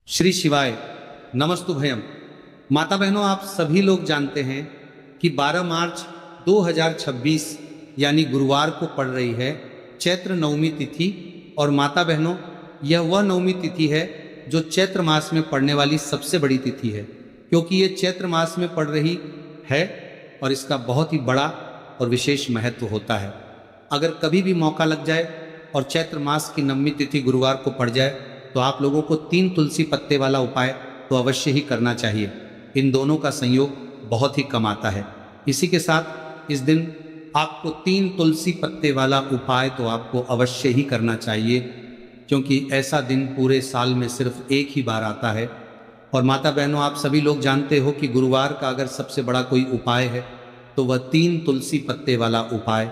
श्री शिवाय नमस्तु भयम। माता बहनों, आप सभी लोग जानते हैं कि 12 मार्च 2026 यानी गुरुवार को पड़ रही है चैत्र नवमी तिथि। और माता बहनों, यह वह नवमी तिथि है जो चैत्र मास में पड़ने वाली सबसे बड़ी तिथि है, क्योंकि ये चैत्र मास में पड़ रही है और इसका बहुत ही बड़ा और विशेष महत्व होता है। अगर कभी भी मौका लग जाए और चैत्र मास की नवमी तिथि गुरुवार को पड़ जाए तो आप लोगों को 3 तुलसी पत्ते वाला उपाय तो अवश्य ही करना चाहिए। इन दोनों का संयोग बहुत ही कम आता है। इसी के साथ इस दिन आपको 3 तुलसी पत्ते वाला उपाय तो आपको अवश्य ही करना चाहिए, क्योंकि ऐसा दिन पूरे साल में सिर्फ एक ही बार आता है। और माता बहनों, आप सभी लोग जानते हो कि गुरुवार का अगर सबसे बड़ा कोई उपाय है तो वह 3 तुलसी पत्ते वाला उपाय।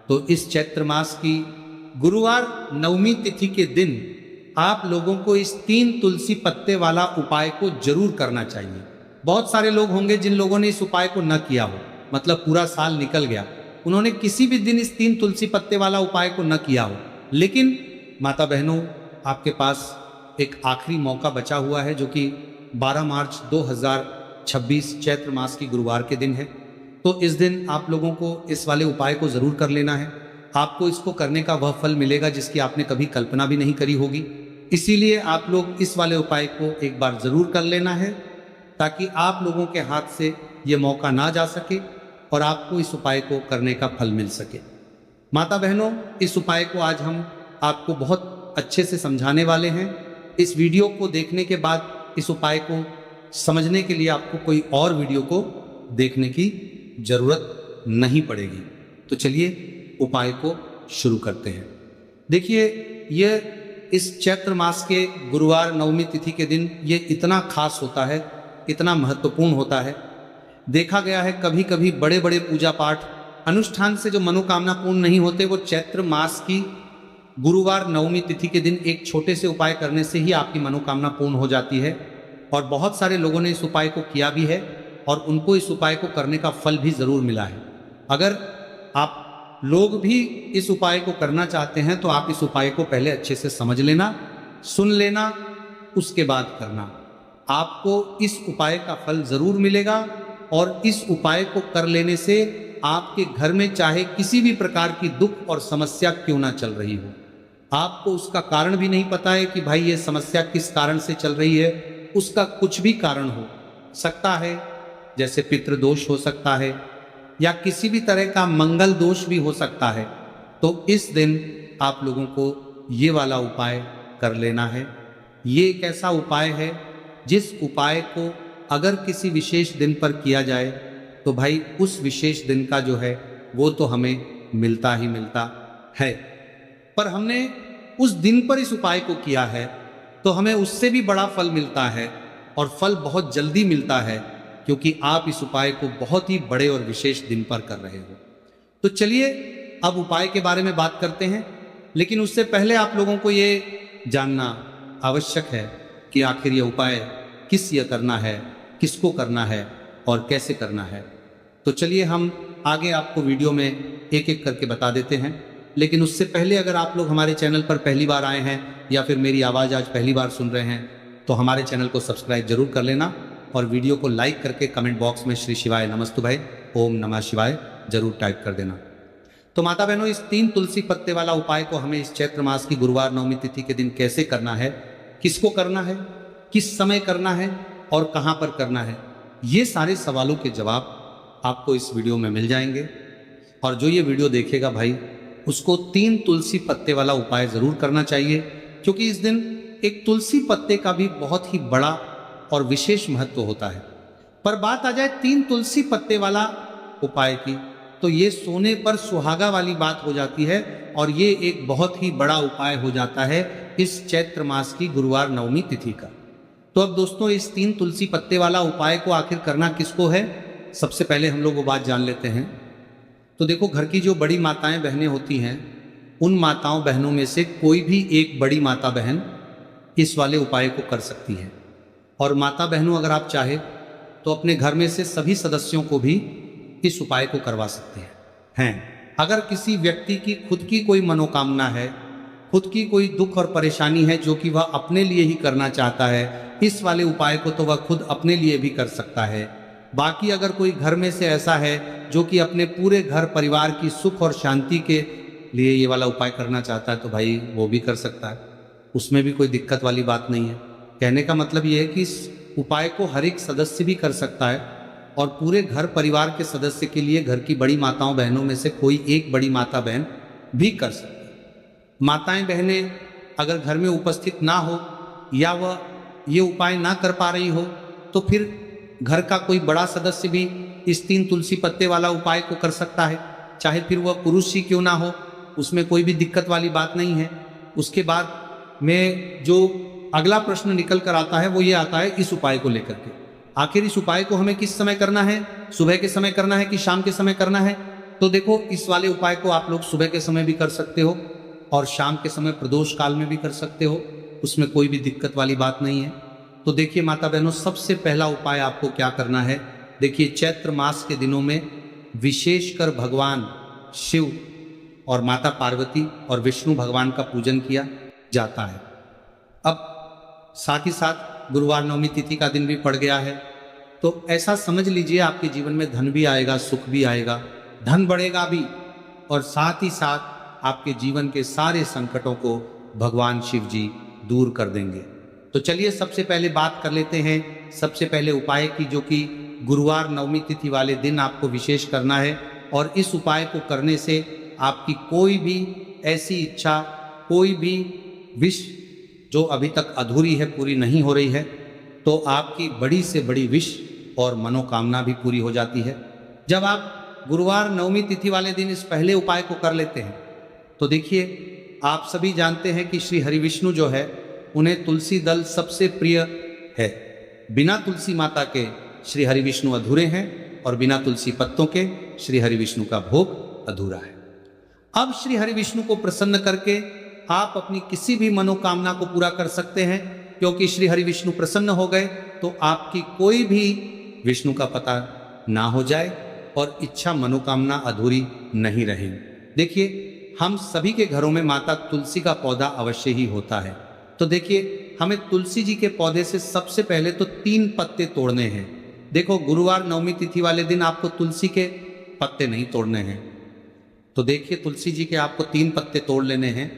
तो इस चैत्र मास की गुरुवार नवमी तिथि के दिन आप लोगों को इस 3 तुलसी पत्ते वाला उपाय को जरूर करना चाहिए। बहुत सारे लोग होंगे जिन लोगों ने इस उपाय को न किया हो, मतलब पूरा साल निकल गया, उन्होंने किसी भी दिन इस 3 तुलसी पत्ते वाला उपाय को न किया हो। लेकिन माता बहनों, आपके पास एक आखिरी मौका बचा हुआ है, जो कि 12 मार्च 2026 चैत्र मास की गुरुवार के दिन है। तो इस दिन आप लोगों को इस वाले उपाय को जरूर कर लेना है। आपको इसको करने का वह फल मिलेगा जिसकी आपने कभी कल्पना भी नहीं करी होगी। इसीलिए आप लोग इस वाले उपाय को एक बार जरूर कर लेना है, ताकि आप लोगों के हाथ से ये मौका ना जा सके और आपको इस उपाय को करने का फल मिल सके। माता बहनों, इस उपाय को आज हम आपको बहुत अच्छे से समझाने वाले हैं। इस वीडियो को देखने के बाद इस उपाय को समझने के लिए आपको कोई और वीडियो को देखने की जरूरत नहीं पड़ेगी। तो चलिए उपाय को शुरू करते हैं। देखिए, यह इस चैत्र मास के गुरुवार नवमी तिथि के दिन ये इतना खास होता है, इतना महत्वपूर्ण होता है। देखा गया है कभी कभी बड़े बड़े पूजा पाठ अनुष्ठान से जो मनोकामना पूर्ण नहीं होते, वो चैत्र मास की गुरुवार नवमी तिथि के दिन एक छोटे से उपाय करने से ही आपकी मनोकामना पूर्ण हो जाती है। और बहुत सारे लोगों ने इस उपाय को किया भी है और उनको इस उपाय को करने का फल भी जरूर मिला है। अगर आप लोग भी इस उपाय को करना चाहते हैं तो आप इस उपाय को पहले अच्छे से समझ लेना, सुन लेना, उसके बाद करना। आपको इस उपाय का फल जरूर मिलेगा। और इस उपाय को कर लेने से आपके घर में चाहे किसी भी प्रकार की दुख और समस्या क्यों ना चल रही हो, आपको उसका कारण भी नहीं पता है कि भाई ये समस्या किस कारण से चल रही है, उसका कुछ भी कारण हो सकता है, जैसे पितृदोष हो सकता है या किसी भी तरह का मंगल दोष भी हो सकता है। तो इस दिन आप लोगों को ये वाला उपाय कर लेना है। ये एक ऐसा उपाय है जिस उपाय को अगर किसी विशेष दिन पर किया जाए तो भाई उस विशेष दिन का जो है वो तो हमें मिलता ही मिलता है। पर हमने उस दिन पर इस उपाय को किया है तो हमें उससे भी बड़ा फल मिलता है, और फल बहुत जल्दी मिलता है, क्योंकि आप इस उपाय को बहुत ही बड़े और विशेष दिन पर कर रहे हो। तो चलिए अब उपाय के बारे में बात करते हैं। लेकिन उससे पहले आप लोगों को ये जानना आवश्यक है कि आखिर ये उपाय किस ये करना है, किसको करना है और कैसे करना है। तो चलिए हम आगे आपको वीडियो में एक एक करके बता देते हैं। लेकिन उससे पहले अगर आप लोग हमारे चैनल पर पहली बार आए हैं या फिर मेरी आवाज़ आज पहली बार सुन रहे हैं तो हमारे चैनल को सब्सक्राइब जरूर कर लेना और वीडियो को लाइक करके कमेंट बॉक्स में श्री शिवाय नमस्तु भाई ओम नमः शिवाय जरूर टाइप कर देना। तो माता बहनों, इस 3 तुलसी पत्ते वाला उपाय को हमें इस चैत्र मास की गुरुवार नवमी तिथि के दिन कैसे करना है, किसको करना है, किस समय करना है और कहां पर करना है, ये सारे सवालों के जवाब आपको इस वीडियो में मिल जाएंगे। और जो ये वीडियो देखेगा भाई, उसको 3 तुलसी पत्ते वाला उपाय जरूर करना चाहिए, क्योंकि इस दिन एक तुलसी पत्ते का भी बहुत ही बड़ा और विशेष महत्व होता है। पर बात आ जाए 3 तुलसी पत्ते वाला उपाय की, तो ये सोने पर सुहागा वाली बात हो जाती है और ये एक बहुत ही बड़ा उपाय हो जाता है इस चैत्र मास की गुरुवार नवमी तिथि का। तो अब दोस्तों, इस 3 तुलसी पत्ते वाला उपाय को आखिर करना किसको है, सबसे पहले हम लोग वो बात जान लेते हैं। तो देखो, घर की जो बड़ी माताएं बहनें होती हैं, उन माताओं बहनों में से कोई भी एक बड़ी माता बहन इस वाले उपाय को कर सकती है। और माता बहनों, अगर आप चाहे तो अपने घर में से सभी सदस्यों को भी इस उपाय को करवा सकते हैं। अगर किसी व्यक्ति की खुद की कोई मनोकामना है, खुद की कोई दुख और परेशानी है जो कि वह अपने लिए ही करना चाहता है, इस वाले उपाय को तो वह खुद अपने लिए भी कर सकता है। बाकी अगर कोई घर में से ऐसा है जो कि अपने पूरे घर परिवार की सुख और शांति के लिए ये वाला उपाय करना चाहता है तो भाई वो भी कर सकता है, उसमें भी कोई दिक्कत वाली बात नहीं है। कहने का मतलब ये है कि इस उपाय को हर एक सदस्य भी कर सकता है और पूरे घर परिवार के सदस्य के लिए घर की बड़ी माताओं बहनों में से कोई एक बड़ी माता बहन भी कर सकती है। माताएं बहनें अगर घर में उपस्थित ना हो या वह ये उपाय ना कर पा रही हो तो फिर घर का कोई बड़ा सदस्य भी इस 3 तुलसी पत्ते वाला उपाय को कर सकता है, चाहे फिर वह पुरुष ही क्यों ना हो, उसमें कोई भी दिक्कत वाली बात नहीं है। उसके बाद में जो अगला प्रश्न निकल कर आता है वो ये आता है इस उपाय को लेकर के, आखिर इस उपाय को हमें किस समय करना है, सुबह के समय करना है कि शाम के समय करना है। तो देखो, इस वाले उपाय को आप लोग सुबह के समय भी कर सकते हो और शाम के समय प्रदोष काल में भी कर सकते हो, उसमें कोई भी दिक्कत वाली बात नहीं है। तो देखिए माता बहनों, सबसे पहला उपाय आपको क्या करना है, देखिए चैत्र मास के दिनों में विशेषकर भगवान शिव और माता पार्वती और विष्णु भगवान का पूजन किया जाता है। अब साथ ही साथ गुरुवार नवमी तिथि का दिन भी पड़ गया है, तो ऐसा समझ लीजिए आपके जीवन में धन भी आएगा, सुख भी आएगा, धन बढ़ेगा भी और साथ ही साथ आपके जीवन के सारे संकटों को भगवान शिव जी दूर कर देंगे। तो चलिए सबसे पहले बात कर लेते हैं सबसे पहले उपाय की, जो कि गुरुवार नवमी तिथि वाले दिन आपको विशेष करना है। और इस उपाय को करने से आपकी कोई भी ऐसी इच्छा, कोई भी विश जो अभी तक अधूरी है, पूरी नहीं हो रही है, तो आपकी बड़ी से बड़ी विश और मनोकामना भी पूरी हो जाती है। जब आप गुरुवार नवमी तिथि वाले दिन इस पहले उपाय को कर लेते हैं तो देखिए, आप सभी जानते हैं कि श्री हरि विष्णु जो है उन्हें तुलसी दल सबसे प्रिय है। बिना तुलसी माता के श्री हरि विष्णु अधूरे हैं और बिना तुलसी पत्तों के श्री हरि विष्णु का भोग अधूरा है। अब श्री हरि विष्णु को प्रसन्न करके आप अपनी किसी भी मनोकामना को पूरा कर सकते हैं, क्योंकि श्री हरि विष्णु प्रसन्न हो गए तो आपकी कोई भी विष्णु का पता ना हो जाए और इच्छा मनोकामना अधूरी नहीं रहे। देखिए, हम सभी के घरों में माता तुलसी का पौधा अवश्य ही होता है। तो देखिए, हमें तुलसी जी के पौधे से सबसे पहले तो 3 पत्ते तोड़ने हैं। देखो, गुरुवार नवमी तिथि वाले दिन आपको तुलसी के पत्ते नहीं तोड़ने हैं, तो देखिए तुलसी जी के आपको 3 पत्ते तोड़ लेने हैं।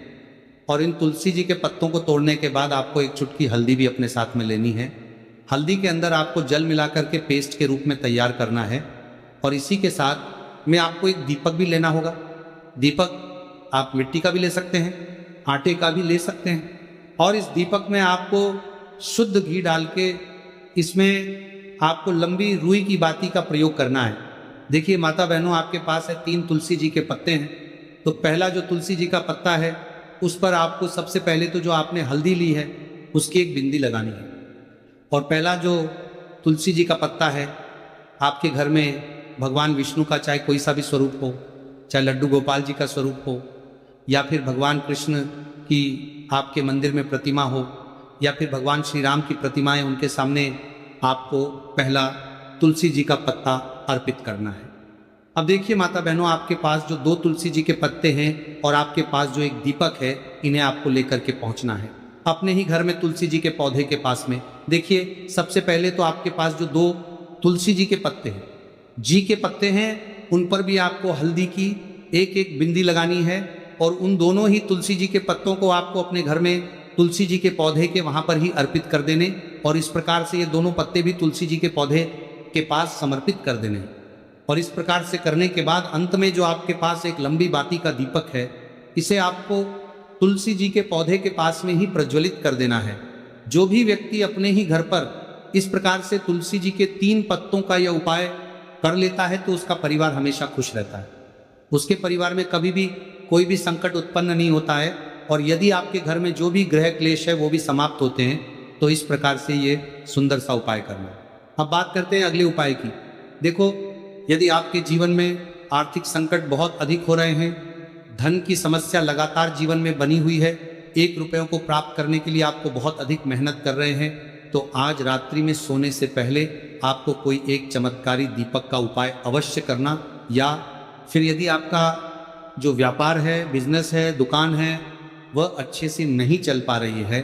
और इन तुलसी जी के पत्तों को तोड़ने के बाद आपको एक चुटकी हल्दी भी अपने साथ में लेनी है। हल्दी के अंदर आपको जल मिला करके पेस्ट के रूप में तैयार करना है। और इसी के साथ में आपको एक दीपक भी लेना होगा। दीपक आप मिट्टी का भी ले सकते हैं, आटे का भी ले सकते हैं। और इस दीपक में आपको शुद्ध घी डाल के इसमें आपको लंबी रुई की बाती का प्रयोग करना है। देखिए माता बहनों, आपके पास है 3 तुलसी जी के पत्ते हैं, तो पहला जो तुलसी जी का पत्ता है उस पर आपको सबसे पहले तो जो आपने हल्दी ली है उसकी एक बिंदी लगानी है। और पहला जो तुलसी जी का पत्ता है, आपके घर में भगवान विष्णु का चाहे कोई सा भी स्वरूप हो, चाहे लड्डू गोपाल जी का स्वरूप हो, या फिर भगवान कृष्ण की आपके मंदिर में प्रतिमा हो, या फिर भगवान श्री राम की प्रतिमाएं, उनके सामने आपको पहला तुलसी जी का पत्ता अर्पित करना है। अब देखिए माता बहनों, आपके पास जो 2 तुलसी जी के पत्ते हैं और आपके पास जो एक दीपक है, इन्हें आपको लेकर के पहुंचना है अपने ही घर में तुलसी जी के पौधे के पास में। देखिए, सबसे पहले तो आपके पास जो 2 तुलसी जी के पत्ते हैं, जी के पत्ते हैं, उन पर भी आपको हल्दी की एक एक बिंदी लगानी है। और उन दोनों ही तुलसी जी के पत्तों को आपको अपने घर में तुलसी जी के पौधे के वहां पर ही अर्पित कर देने। और इस प्रकार से ये दोनों पत्ते भी तुलसी जी के पौधे के पास समर्पित कर देने। और इस प्रकार से करने के बाद अंत में जो आपके पास एक लंबी बाती का दीपक है, इसे आपको तुलसी जी के पौधे के पास में ही प्रज्वलित कर देना है। जो भी व्यक्ति अपने ही घर पर इस प्रकार से तुलसी जी के 3 पत्तों का यह उपाय कर लेता है तो उसका परिवार हमेशा खुश रहता है, उसके परिवार में कभी भी कोई भी संकट उत्पन्न नहीं होता है। और यदि आपके घर में जो भी ग्रह क्लेश है वो भी समाप्त होते हैं। तो इस प्रकार से ये सुंदर सा उपाय करना। अब बात करते हैं अगले उपाय की। देखो, यदि आपके जीवन में आर्थिक संकट बहुत अधिक हो रहे हैं, धन की समस्या लगातार जीवन में बनी हुई है, 1 रुपयों को प्राप्त करने के लिए आपको बहुत अधिक मेहनत कर रहे हैं, तो आज रात्रि में सोने से पहले आपको कोई एक चमत्कारी दीपक का उपाय अवश्य करना। या फिर यदि आपका जो व्यापार है, बिजनेस है, दुकान है, वह अच्छे से नहीं चल पा रही है,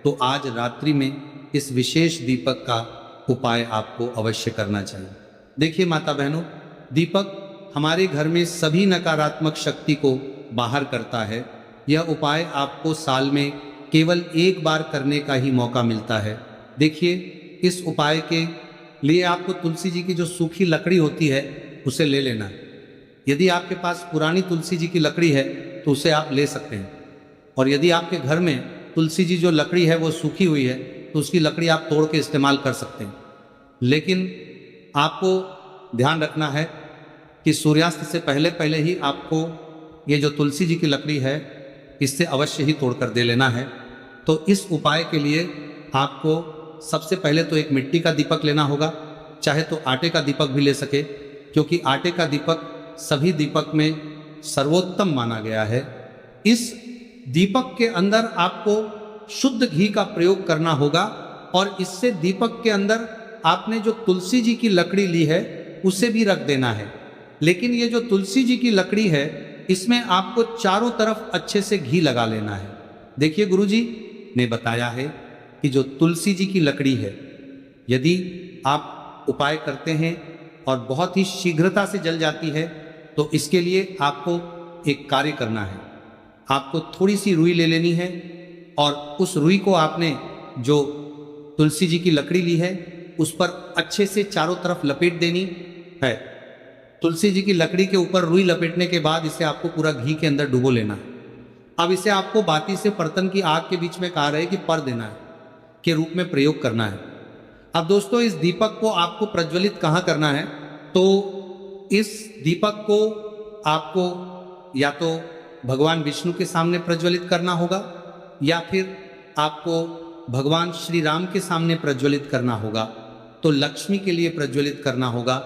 तो आज रात्रि में इस विशेष दीपक का उपाय आपको अवश्य करना चाहिए। देखिए माता बहनों, दीपक हमारे घर में सभी नकारात्मक शक्ति को बाहर करता है। यह उपाय आपको साल में केवल एक बार करने का ही मौका मिलता है। देखिए, इस उपाय के लिए आपको तुलसी जी की जो सूखी लकड़ी होती है उसे ले लेना है। यदि आपके पास पुरानी तुलसी जी की लकड़ी है तो उसे आप ले सकते हैं, और यदि आपके घर में तुलसी जी जो लकड़ी है वो सूखी हुई है तो उसकी लकड़ी आप तोड़ के इस्तेमाल कर सकते हैं। लेकिन आपको ध्यान रखना है कि सूर्यास्त से पहले पहले ही आपको ये जो तुलसी जी की लकड़ी है इससे अवश्य ही तोड़कर दे लेना है। तो इस उपाय के लिए आपको सबसे पहले तो एक मिट्टी का दीपक लेना होगा, चाहे तो आटे का दीपक भी ले सके, क्योंकि आटे का दीपक सभी दीपक में सर्वोत्तम माना गया है। इस दीपक के अंदर आपको शुद्ध घी का प्रयोग करना होगा, और इससे दीपक के अंदर आपने जो तुलसी जी की लकड़ी ली है उसे भी रख देना है। लेकिन ये जो तुलसी जी की लकड़ी है इसमें आपको चारों तरफ अच्छे से घी लगा लेना है। देखिए, गुरुजी ने बताया है कि जो तुलसी जी की लकड़ी है, यदि आप उपाय करते हैं और बहुत ही शीघ्रता से जल जाती है, तो इसके लिए आपको एक कार्य करना है। आपको थोड़ी सी रुई ले लेनी है, और उस रुई को आपने जो तुलसी जी की लकड़ी ली है उस पर अच्छे से चारों तरफ लपेट देनी है। तुलसी जी की लकड़ी के ऊपर रुई लपेटने के बाद इसे आपको पूरा घी के अंदर डुबो लेना है। अब इसे आपको बाती से बर्तन की आग के बीच में कहा रहे कि पर देना है के रूप में प्रयोग करना है। अब दोस्तों, इस दीपक को आपको प्रज्वलित कहाँ करना है? तो इस दीपक को आपको या तो भगवान विष्णु के सामने प्रज्वलित करना होगा, या फिर आपको भगवान श्री राम के सामने प्रज्वलित करना होगा, तो लक्ष्मी के लिए प्रज्वलित करना होगा,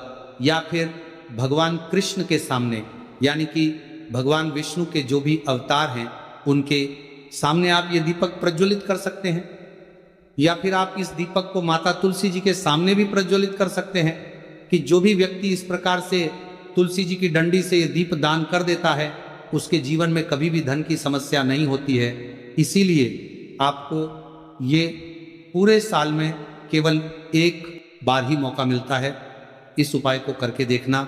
या फिर भगवान कृष्ण के सामने, यानी कि भगवान विष्णु के जो भी अवतार हैं उनके सामने आप ये दीपक प्रज्वलित कर सकते हैं। या फिर आप इस दीपक को माता तुलसी जी के सामने भी प्रज्वलित कर सकते हैं कि जो भी व्यक्ति इस प्रकार से तुलसी जी की डंडी से ये दीप दान कर देता है उसके जीवन में कभी भी धन की समस्या नहीं होती है। इसीलिए आपको ये पूरे साल में केवल एक बार ही मौका मिलता है। इस उपाय को करके देखना,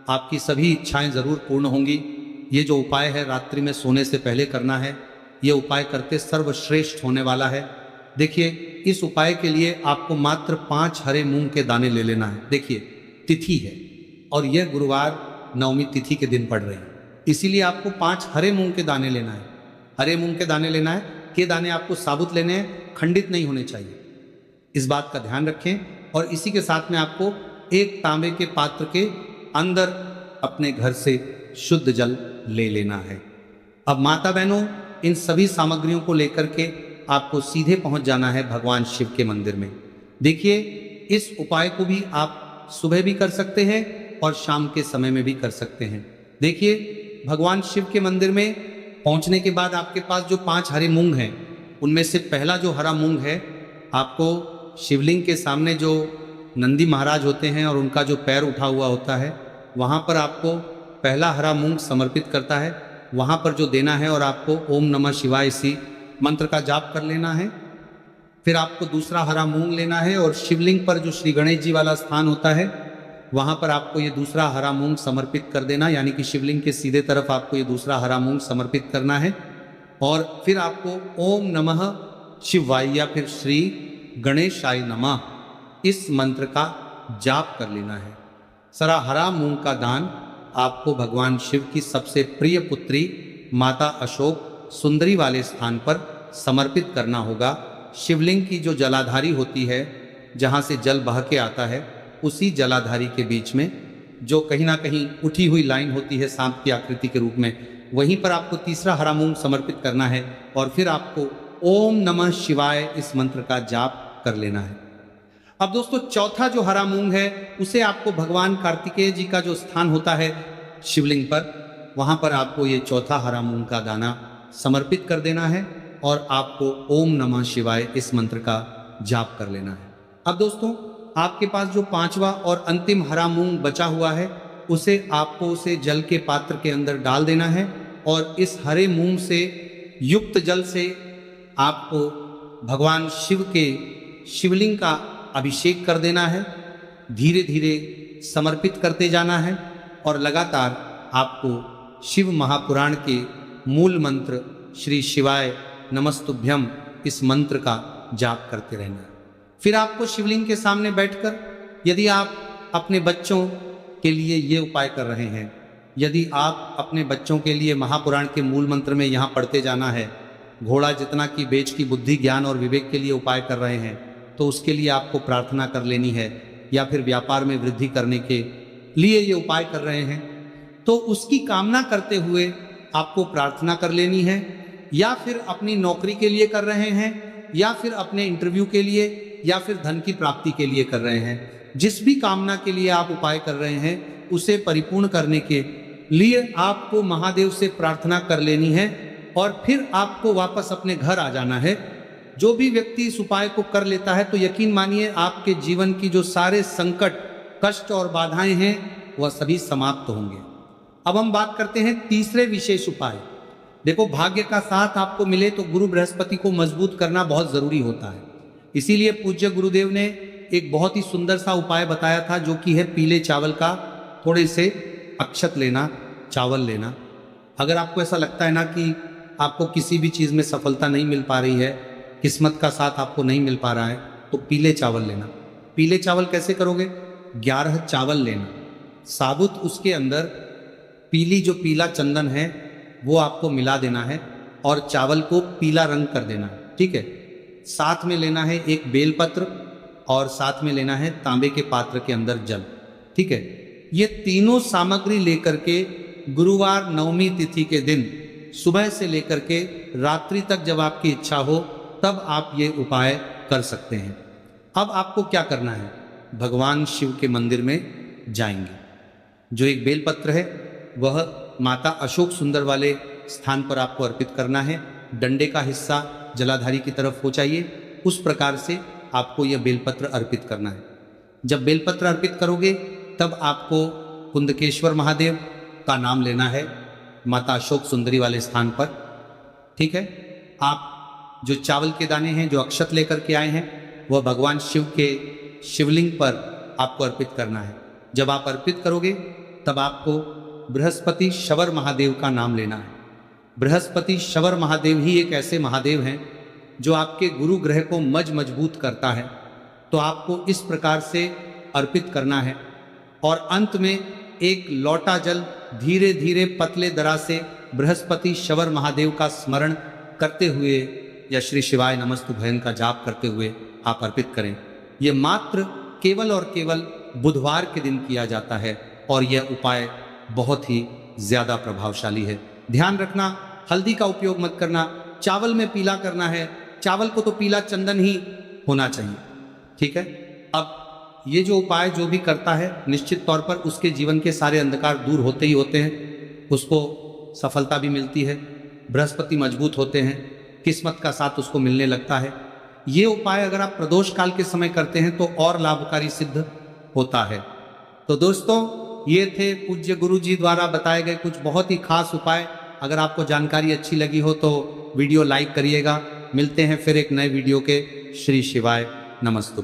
आपकी सभी इच्छाएं जरूर पूर्ण होंगी। ये जो उपाय है रात्रि में सोने से पहले करना है। ये उपाय करके सर्वश्रेष्ठ होने वाला है। देखिए, इस उपाय के लिए आपको मात्र 5 हरे मूंग के दाने ले लेना है। देखिए, तिथि है और यह गुरुवार नवमी तिथि के दिन पड़ रही है, इसीलिए आपको 5 हरे मूंग के दाने लेना है। हरे मूंग के दाने लेना है। के दाने आपको साबुत लेने हैं, खंडित नहीं होने चाहिए। इस बात का ध्यान रखें। और इसी के साथ में आपको एक तांबे के पात्र के अंदर अपने घर से शुद्ध जल ले लेना है। अब माता बहनों, इन सभी सामग्रियों को लेकर के आपको सीधे पहुंच जाना है भगवान शिव के मंदिर में। देखिए, इस उपाय को भी आप सुबह भी कर सकते हैं और शाम के समय में भी कर सकते हैं। देखिए, भगवान शिव के मंदिर में पहुंचने के बाद आपके पास जो 5 हरे मूंग हैं, उनमें से पहला जो हरा मूंग है, आपको शिवलिंग के सामने जो नंदी महाराज होते हैं और उनका जो पैर उठा हुआ होता है, वहाँ पर आपको पहला हरा मूंग समर्पित करता है, वहाँ पर जो देना है, और आपको ओम नमः शिवाय इसी मंत्र का जाप कर लेना है। फिर आपको दूसरा हरा मूंग लेना है और शिवलिंग पर जो श्री गणेश जी वाला स्थान होता है वहाँ पर आपको ये दूसरा हरा मूंग समर्पित कर देना, यानी कि शिवलिंग के सीधे तरफ आपको ये दूसरा हरा मूंग समर्पित करना है। और फिर आपको ओम नमः शिवाय या फिर श्री गणेशाय नमः इस मंत्र का जाप कर लेना है। सारा हरा मूंग का दान आपको भगवान शिव की सबसे प्रिय पुत्री माता अशोक सुंदरी वाले स्थान पर समर्पित करना होगा। शिवलिंग की जो जलाधारी होती है, जहाँ से जल बह के आता है, उसी जलाधारी के बीच में जो कहीं ना कहीं उठी हुई लाइन होती है सांप की आकृति के रूप में, वहीं पर आपको तीसरा हरा मूंग समर्पित करना है और फिर आपको ओम नमः शिवाय इस मंत्र का जाप कर लेना है। अब दोस्तों, चौथा जो हरा मूंग है उसे आपको भगवान कार्तिकेय जी का जो स्थान होता है शिवलिंग पर, वहां पर आपको ये चौथा हरा मूंग का दाना समर्पित कर देना है और आपको ओम नमः शिवाय इस मंत्र का जाप कर लेना है। अब दोस्तों, आपके पास जो पांचवा और अंतिम हरा मूंग बचा हुआ है उसे आपको उसे जल के पात्र के अंदर डाल देना है और इस हरे मूंग से युक्त जल से आपको भगवान शिव के शिवलिंग का अभिषेक कर देना है, धीरे धीरे समर्पित करते जाना है और लगातार आपको शिव महापुराण के मूल मंत्र श्री शिवाय नमस्तुभ्यम इस मंत्र का जाप करते रहना है। फिर आपको शिवलिंग के सामने बैठकर, यदि आप अपने बच्चों के लिए ये उपाय कर रहे हैं, यदि आप अपने बच्चों के लिए महापुराण के मूल मंत्र में यहाँ पढ़ते जाना है, घोड़ा जितना की बेच की बुद्धि ज्ञान और विवेक के लिए उपाय कर रहे हैं, तो उसके लिए आपको प्रार्थना कर लेनी है, या फिर व्यापार में वृद्धि करने के लिए ये उपाय कर रहे हैं तो उसकी कामना करते हुए आपको प्रार्थना कर लेनी है, या फिर अपनी नौकरी के लिए कर रहे हैं, या फिर अपने इंटरव्यू के लिए, या फिर धन की प्राप्ति के लिए कर रहे हैं। जिस भी कामना के लिए आप उपाय कर रहे हैं उसे परिपूर्ण करने के लिए आपको महादेव से प्रार्थना कर लेनी है और फिर आपको वापस अपने घर आ जाना है। जो भी व्यक्ति इस उपाय को कर लेता है तो यकीन मानिए आपके जीवन की जो सारे संकट, कष्ट और बाधाएं हैं वह सभी समाप्त होंगे। अब हम बात करते हैं तीसरे विशेष उपाय। देखो, भाग्य का साथ आपको मिले तो गुरु बृहस्पति को मजबूत करना बहुत जरूरी होता है। इसीलिए पूज्य गुरुदेव ने एक बहुत ही सुंदर सा उपाय बताया था, जो कि है पीले चावल का थोड़े से अक्षत लेना, चावल लेना। अगर आपको ऐसा लगता है ना कि आपको किसी भी चीज़ में सफलता नहीं मिल पा रही है, किस्मत का साथ आपको नहीं मिल पा रहा है, तो पीले चावल लेना। पीले चावल कैसे करोगे? 11 चावल लेना, साबुत उसके अंदर पीली जो पीला चंदन है वो आपको मिला देना है और चावल को पीला रंग कर देना है, ठीक है। साथ में लेना है एक बेलपत्र और साथ में लेना है तांबे के पात्र के अंदर जल, ठीक है। ये तीनों सामग्री लेकर के गुरुवार नवमी तिथि के दिन सुबह से लेकर के रात्रि तक जब आपकी इच्छा हो तब आप ये उपाय कर सकते हैं। अब आपको क्या करना है? भगवान शिव के मंदिर में जाएंगे। जो एक बेलपत्र है वह माता अशोक सुंदर वाले स्थान पर आपको अर्पित करना है। डंडे का हिस्सा जलाधारी की तरफ हो चाहिए, उस प्रकार से आपको यह बेलपत्र अर्पित करना है। जब बेलपत्र अर्पित करोगे तब आपको कुंदकेश्वर महादेव का नाम लेना है माता अशोक सुंदरी वाले स्थान पर, ठीक है। आप जो चावल के दाने हैं, जो अक्षत लेकर के आए हैं, वह भगवान शिव के शिवलिंग पर आपको अर्पित करना है। जब आप अर्पित करोगे तब आपको बृहस्पति शवर महादेव का नाम लेना है। बृहस्पति शवर महादेव ही एक ऐसे महादेव हैं जो आपके गुरु ग्रह को मजबूत करता है। तो आपको इस प्रकार से अर्पित करना है और अंत में एक लोटा जल धीरे धीरे पतले दरा से बृहस्पति शवर महादेव का स्मरण करते हुए या श्री शिवाय नमस्तुभ्यम का जाप करते हुए आप अर्पित करें। यह मात्र केवल और केवल बुधवार के दिन किया जाता है और यह उपाय बहुत ही ज्यादा प्रभावशाली है। ध्यान रखना, हल्दी का उपयोग मत करना। चावल में पीला करना है, चावल को तो पीला चंदन ही होना चाहिए, ठीक है। अब ये जो उपाय जो भी करता है निश्चित तौर पर उसके जीवन के सारे अंधकार दूर होते ही होते हैं, उसको सफलता भी मिलती है, बृहस्पति मजबूत होते हैं, किस्मत का साथ उसको मिलने लगता है। ये उपाय अगर आप प्रदोष काल के समय करते हैं तो और लाभकारी सिद्ध होता है। तो दोस्तों, ये थे पूज्य गुरु जी द्वारा बताए गए कुछ बहुत ही खास उपाय। अगर आपको जानकारी अच्छी लगी हो तो वीडियो लाइक करिएगा। मिलते हैं फिर एक नए वीडियो के। श्री शिवाय नमस्तुभ्यम।